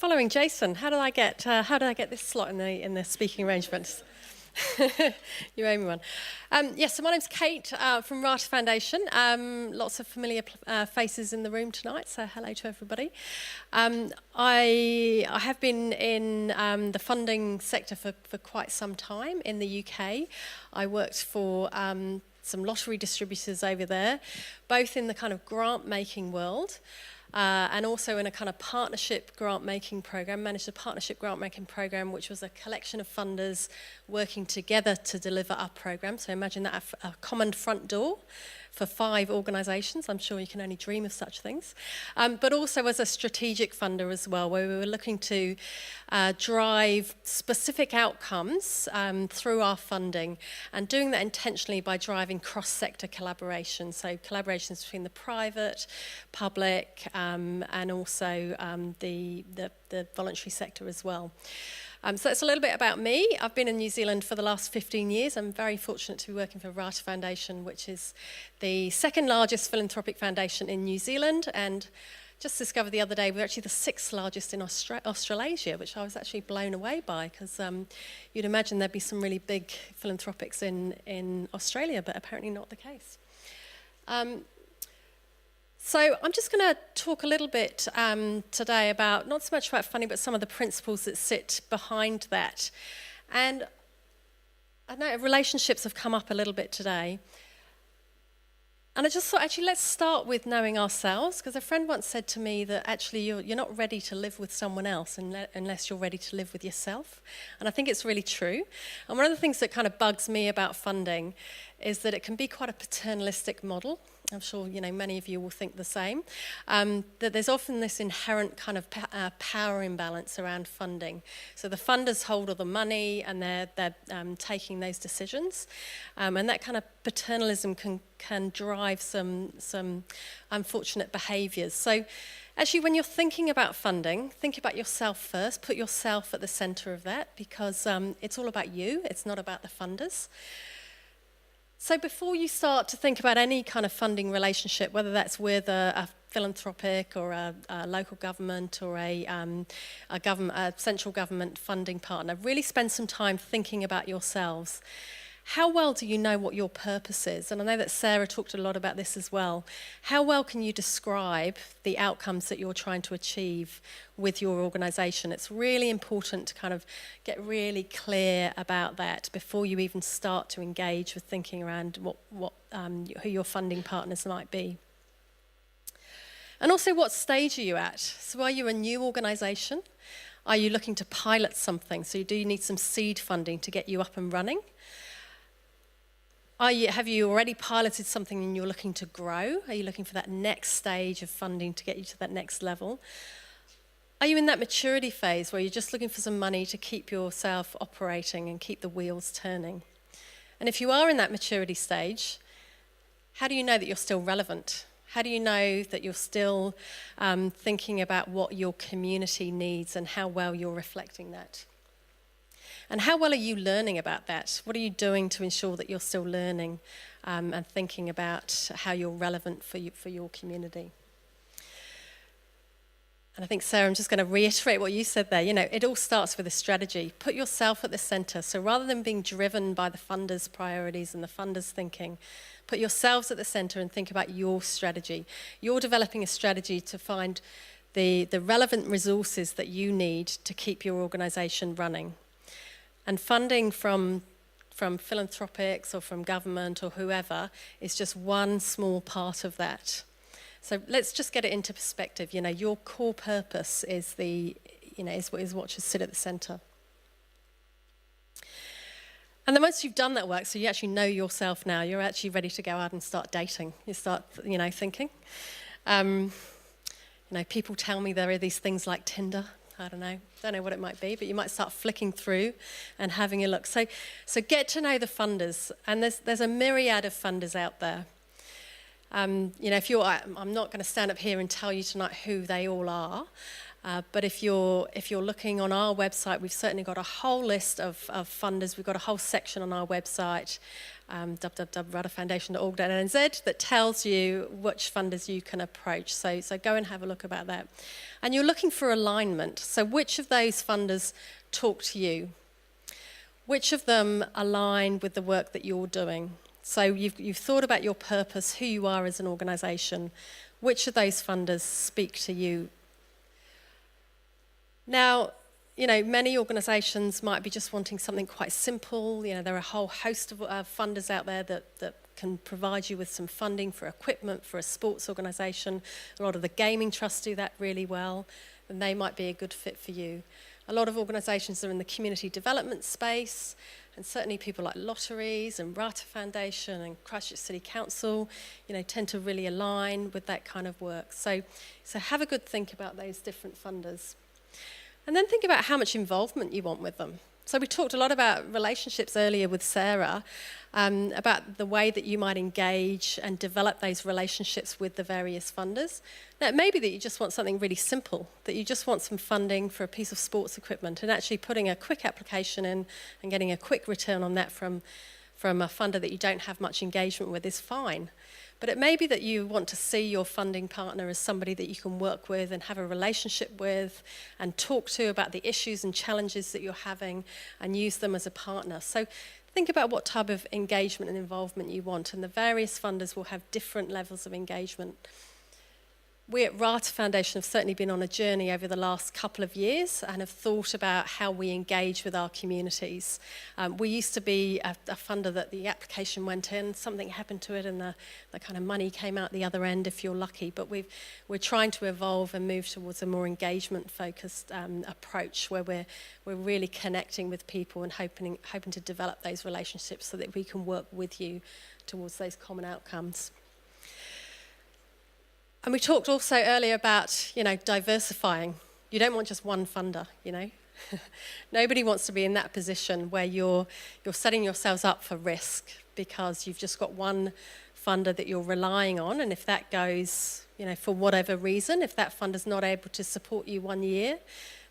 Following Jason, how did I get this slot in the speaking arrangements? You owe me one. Yes, so my name's Kate from Rata Foundation. Lots of familiar faces in the room tonight, so hello to everybody. I have been in the funding sector for quite some time in the UK. I worked for some lottery distributors over there, both in the kind of grant-making world, and also in a kind of partnership grant-making program, managed a partnership grant-making program, which was a collection of funders working together to deliver our program. So imagine that a common front door for 5 organisations. I'm sure you can only dream of such things. But also as a strategic funder as well, where we were looking to drive specific outcomes through our funding, and doing that intentionally by driving cross-sector collaboration. So collaborations between the private, public, and also the voluntary sector as well. So that's a little bit about me. I've been in New Zealand for the last 15 years. I'm very fortunate to be working for Rata Foundation, which is the second largest philanthropic foundation in New Zealand, and just discovered the other day we're actually the 6th largest in Australasia, which I was actually blown away by, because you'd imagine there'd be some really big philanthropics in Australia, but apparently not the case. So I'm just going to talk a little bit today about, not so much about funding, but some of the principles that sit behind that. And I know relationships have come up a little bit today. And I just thought, actually, let's start with knowing ourselves, because a friend once said to me that actually you're not ready to live with someone else unless you're ready to live with yourself. And I think it's really true. And one of the things that kind of bugs me about funding is that it can be quite a paternalistic model. I'm sure many of you will think the same. That there's often this inherent kind of power imbalance around funding. So the funders hold all the money, and they're taking those decisions, and that kind of paternalism can drive some unfortunate behaviours. So actually, when you're thinking about funding, think about yourself first. Put yourself at the centre of that, because it's all about you. It's not about the funders. So before you start to think about any kind of funding relationship, whether that's with a philanthropic or a local government or a central government funding partner, really spend some time thinking about yourselves. How well do you know what your purpose is? And I know that Sarah talked a lot about this as well. How well can you describe the outcomes that you're trying to achieve with your organisation? It's really important to kind of get really clear about that before you even start to engage with thinking around who your funding partners might be. And also, what stage are you at? So are you a new organisation? Are you looking to pilot something? So do you need some seed funding to get you up and running? Have you already piloted something and you're looking to grow? Are you looking for that next stage of funding to get you to that next level? Are you in that maturity phase where you're just looking for some money to keep yourself operating and keep the wheels turning? And if you are in that maturity stage, how do you know that you're still relevant? How do you know that you're still thinking about what your community needs and how well you're reflecting that? And how well are you learning about that? What are you doing to ensure that you're still learning and thinking about how you're relevant for your community? And I think, Sarah, I'm just going to reiterate what you said there. It all starts with a strategy. Put yourself at the centre. So rather than being driven by the funders' priorities and the funders' thinking, put yourselves at the centre and think about your strategy. You're developing a strategy to find the relevant resources that you need to keep your organisation running. And funding from philanthropics or from government or whoever is just one small part of that. So let's just get it into perspective. Your core purpose is what should sit at the centre. And then once you've done that work, so you actually know yourself now, you're actually ready to go out and start dating. You start, thinking. People tell me there are these things like Tinder. I don't know what it might be, but you might start flicking through and having a look. So get to know the funders, and there's a myriad of funders out there. If I'm not going to stand up here and tell you tonight who they all are, but if you're looking on our website, we've certainly got a whole list of funders. We've got a whole section on our website, www.ratafoundation.org.nz, that tells you which funders you can approach. So go and have a look about that. And you're looking for alignment. So which of those funders talk to you? Which of them align with the work that you're doing? So you've thought about your purpose, who you are as an organisation. Which of those funders speak to you? Now, many organisations might be just wanting something quite simple. There are a whole host of funders out there that can provide you with some funding for equipment for a sports organisation. A lot of the gaming trusts do that really well, and they might be a good fit for you. A lot of organisations are in the community development space, and certainly people like lotteries and Rata Foundation and Christchurch City Council, tend to really align with that kind of work. So have a good think about those different funders. And then think about how much involvement you want with them. So we talked a lot about relationships earlier with Sarah, about the way that you might engage and develop those relationships with the various funders. Now, it may be that you just want something really simple, that you just want some funding for a piece of sports equipment, and actually putting a quick application in and getting a quick return on that from a funder that you don't have much engagement with is fine. But it may be that you want to see your funding partner as somebody that you can work with and have a relationship with and talk to about the issues and challenges that you're having and use them as a partner. So think about what type of engagement and involvement you want, and the various funders will have different levels of engagement. We at Rata Foundation have certainly been on a journey over the last couple of years and have thought about how we engage with our communities. We used to be a funder that the application went in, something happened to it, and the kind of money came out the other end if you're lucky. But we're trying to evolve and move towards a more engagement-focused approach where we're really connecting with people and hoping to develop those relationships so that we can work with you towards those common outcomes. And we talked also earlier about, diversifying. You don't want just one funder, Nobody wants to be in that position where you're setting yourselves up for risk because you've just got one funder that you're relying on, and if that goes, for whatever reason, if that funder's not able to support you 1 year,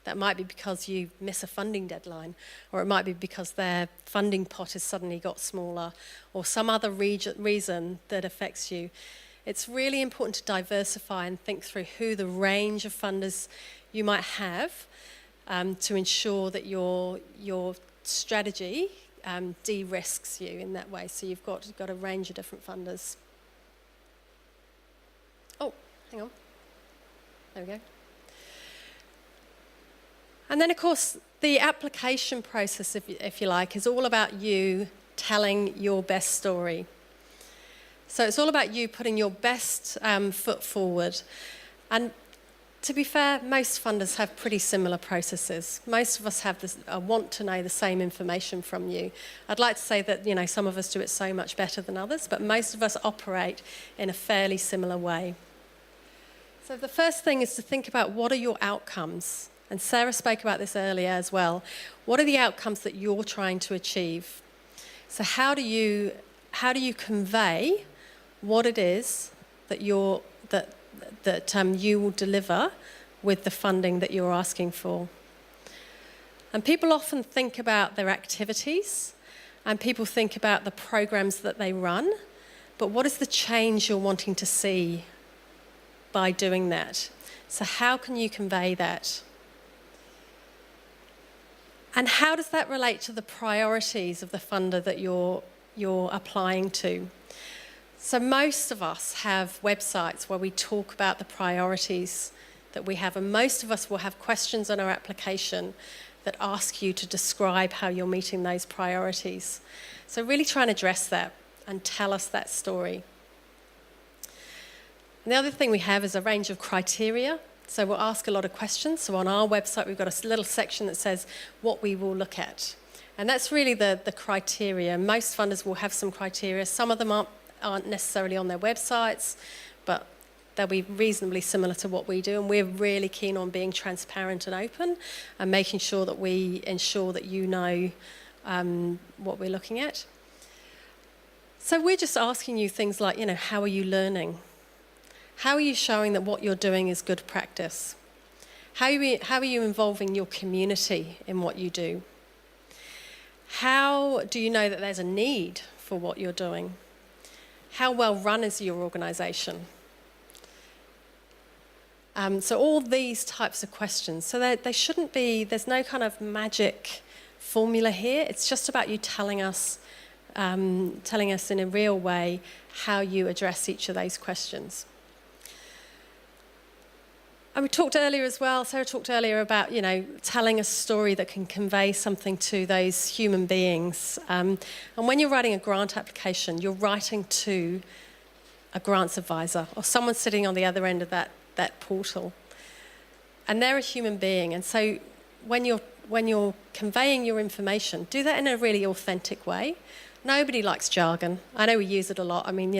that might be because you miss a funding deadline, or it might be because their funding pot has suddenly got smaller, or some other reason that affects you. It's really important to diversify and think through who the range of funders you might have to ensure that your strategy de-risks you in that way. So you've got a range of different funders. Oh, hang on. There we go. And then, of course, the application process, if you like, is all about you telling your best story. So it's all about you putting your best foot forward. And to be fair, most funders have pretty similar processes. Most of us want to know the same information from you. I'd like to say that, some of us do it so much better than others, but most of us operate in a fairly similar way. So the first thing is to think about what are your outcomes. And Sarah spoke about this earlier as well. What are the outcomes that you're trying to achieve? So how do you convey what it is that you will deliver with the funding that you're asking for? And people often think about their activities, and people think about the programs that they run, but what is the change you're wanting to see by doing that? So how can you convey that? And how does that relate to the priorities of the funder that you're applying to? So most of us have websites where we talk about the priorities that we have, and most of us will have questions on our application that ask you to describe how you're meeting those priorities. So really try and address that and tell us that story. And the other thing we have is a range of criteria. So we'll ask a lot of questions. So on our website, we've got a little section that says what we will look at. And that's really the criteria. Most funders will have some criteria. Some of them aren't necessarily on their websites, but they'll be reasonably similar to what we do, and we're really keen on being transparent and open and making sure that we ensure that you know what we're looking at. So we're just asking you things like, how are you learning? How are you showing that what you're doing is good practice? How are you involving your community in what you do? How do you know that there's a need for what you're doing? How well run is your organisation? So all these types of questions. So they shouldn't be, there's no kind of magic formula here. It's just about you telling us in a real way how you address each of those questions. And we talked earlier as well, Sarah talked earlier about, telling a story that can convey something to those human beings. And when you're writing a grant application, you're writing to a grants advisor or someone sitting on the other end of that portal. And they're a human being. And so when you're conveying your information, do that in a really authentic way. Nobody likes jargon. I know we use it a lot. I mean,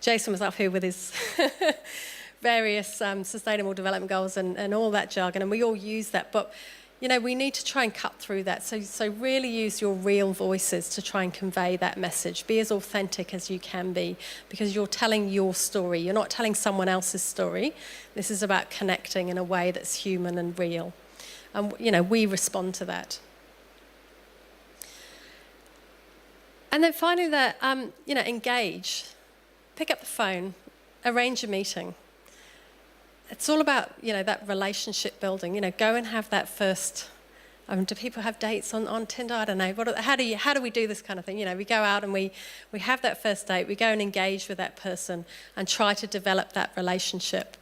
Jason was up here with his various sustainable development goals and all that jargon, and we all use that. But, we need to try and cut through that. So really use your real voices to try and convey that message. Be as authentic as you can be, because you're telling your story. You're not telling someone else's story. This is about connecting in a way that's human and real. And, we respond to that. And then finally, engage. Pick up the phone, arrange a meeting. It's all about, that relationship building. Go and have that first. Do people have dates on Tinder? I don't know. How do we do this kind of thing? We go out and we have that first date. We go and engage with that person and try to develop that relationship.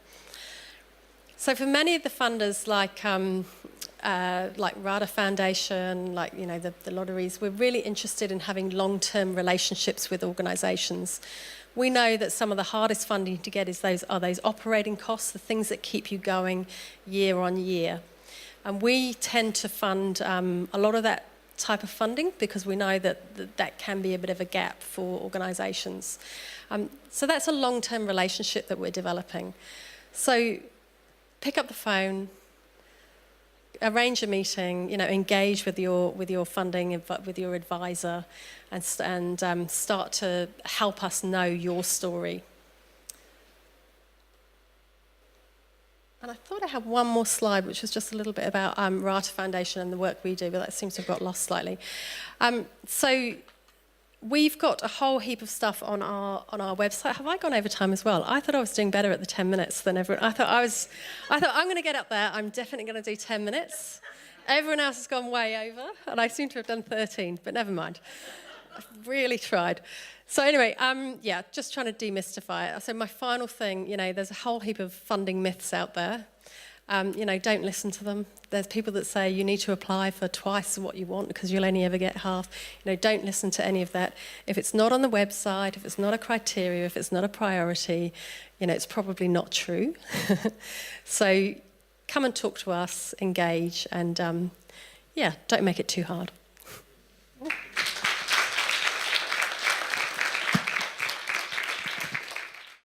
So for many of the funders, like Rata Foundation, the lotteries, we're really interested in having long-term relationships with organisations. We know that some of the hardest funding to get is those operating costs, the things that keep you going year on year. And we tend to fund a lot of that type of funding because we know that can be a bit of a gap for organisations. So that's a long-term relationship that we're developing. So pick up the phone, arrange a meeting, engage with your funding, with your advisor, and start to help us know your story. And I thought I had one more slide, which was just a little bit about Rata Foundation and the work we do, but that seems to have got lost slightly. So we've got a whole heap of stuff on our website. Have I gone over time as well? I thought I was doing better at the 10 minutes than everyone. I thought I'm going to get up there. I'm definitely going to do 10 minutes. Everyone else has gone way over, and I seem to have done 13, but never mind. I've really tried. So anyway, just trying to demystify it. So my final thing, there's a whole heap of funding myths out there. Don't listen to them. There's people that say you need to apply for twice what you want because you'll only ever get half. Don't listen to any of that. If it's not on the website, if it's not a criteria, if it's not a priority, it's probably not true. So come and talk to us, engage, and don't make it too hard.